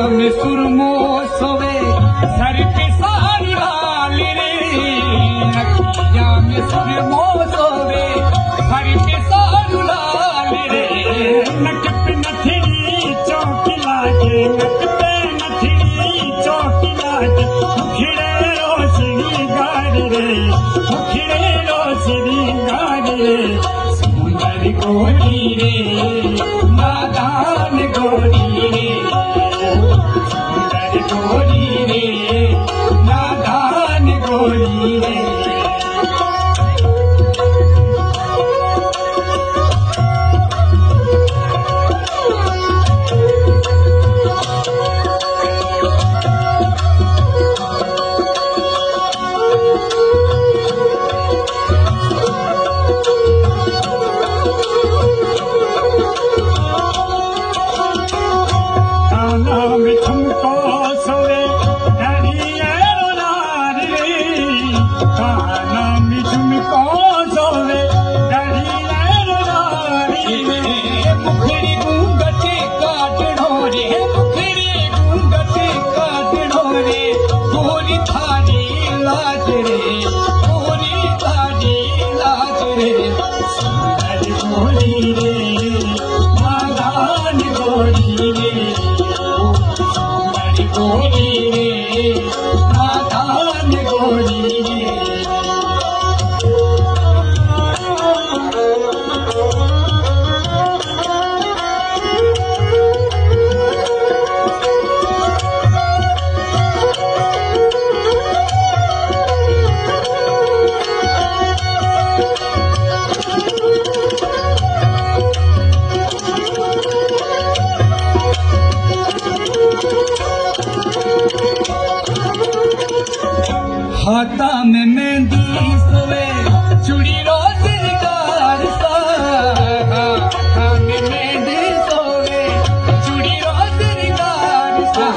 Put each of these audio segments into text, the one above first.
में सुरमो सोवे सर पे सारी लाल रे, नकिया में सुरमो सोवे सर पे सारी लाल रे। नक पे नथड़ी चौकी लागे, नक पे नथड़ी चौकी लागे, मुखड़े रोशनी गाड़ी रे, मुखड़े रोशनी गाड़ी रे। सुंदर गोरी रे, नादान गोरी रे, सुंदर गोरी रे, नादान गोरी रे। हाथा में मेहंदी सोवे चूड़ी रोजगार सा, हाथा में मेहंदी सोवे चूड़ी रोजगार सा।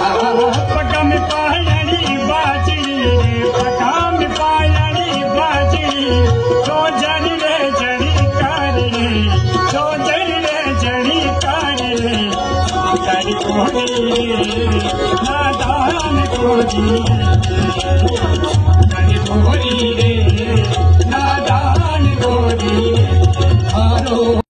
पगा में पायड़ी बाजरी रे, पगा में पायड़ी बाजरी, तो जड़ी रे जड़ी कार रे, तो जड़ी रे जड़ी कार रे। सुंदर गोरी रे, नादान गोरी गोरी रे, नादान गोरी रे।